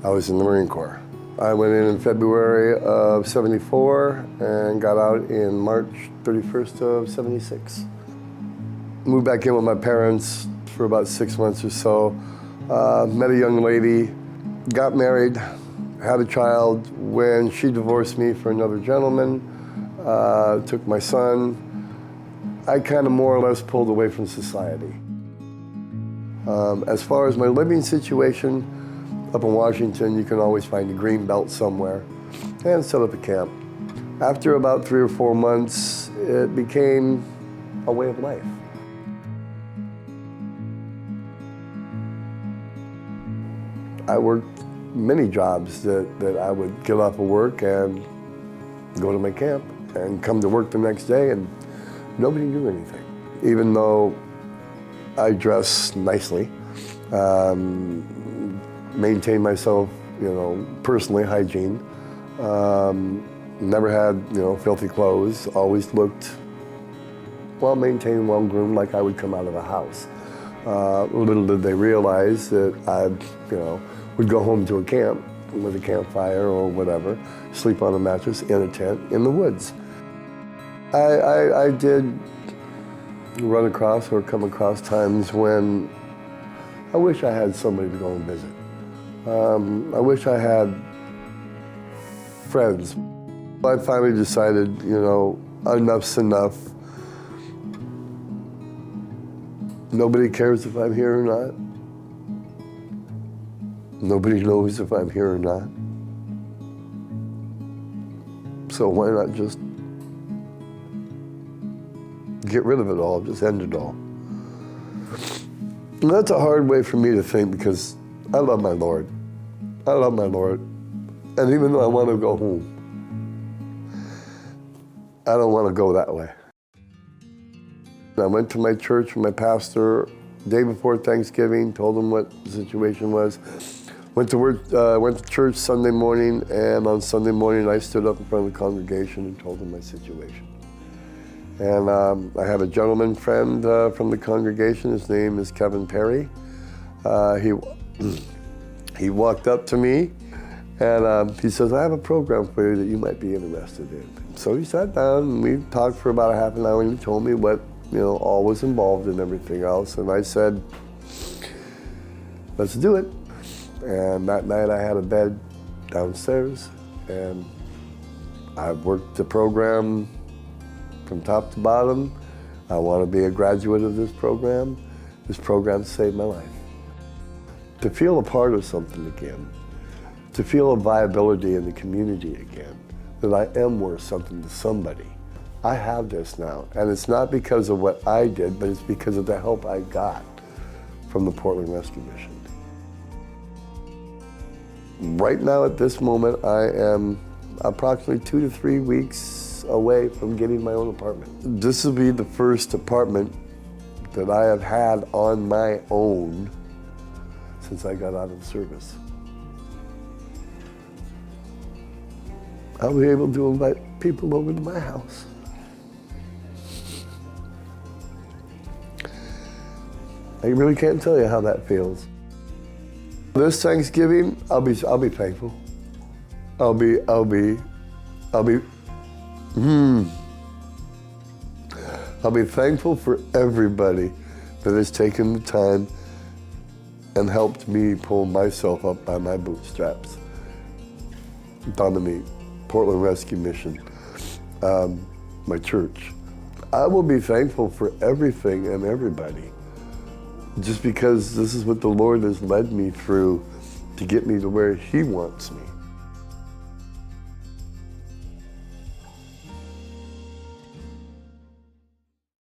I was in the Marine Corps. I went in February of '74 and got out in March 31st of '76. Moved back in with my parents for about 6 months or so. Met a young lady, got married, had a child. When she divorced me for another gentleman, took my son, I kind of more or less pulled away from society. As far as my living situation, up in Washington, you can always find a green belt somewhere and set up a camp. After about 3 or 4 months, it became a way of life. I worked many jobs that I would get off of work and go to my camp and come to work the next day and nobody knew anything. Even though I dress nicely, maintain myself, personally, hygiene. Never had, filthy clothes. Always looked well-maintained, well-groomed, like I would come out of a house. Little did they realize that I, would go home to a camp with a campfire or whatever, sleep on a mattress in a tent in the woods. I did run across or come across times when I wish I had somebody to go and visit. I wish I had friends. I finally decided, enough's enough. Nobody cares if I'm here or not. Nobody knows if I'm here or not. So why not just get rid of it all, just end it all? And that's a hard way for me to think because I love my Lord. I love my Lord. And even though I want to go home, I don't want to go that way. I went to my church, my pastor, day before Thanksgiving, told him what the situation was. Went to church Sunday morning, and on Sunday morning I stood up in front of the congregation and told them my situation. And I have a gentleman friend from the congregation. His name is Kevin Perry. He walked up to me and he says, I have a program for you that you might be interested in. So he sat down and we talked for about a half an hour and he told me what, all was involved and everything else. And I said, let's do it. And that night I had a bed downstairs and I worked the program from top to bottom. I want to be a graduate of this program. This program saved my life. To feel a part of something again, to feel a viability in the community again, that I am worth something to somebody. I have this now, and it's not because of what I did, but it's because of the help I got from the Portland Rescue Mission. Right now at this moment, I am approximately 2 to 3 weeks away from getting my own apartment. This will be the first apartment that I have had on my own since I got out of the service. I'll be able to invite people over to my house. I really can't tell you how that feels. This Thanksgiving, I'll be thankful. I'll be thankful for everybody that has taken the time and helped me pull myself up by my bootstraps. Dominique, Portland Rescue Mission, my church. I will be thankful for everything and everybody, just because this is what the Lord has led me through to get me to where He wants me.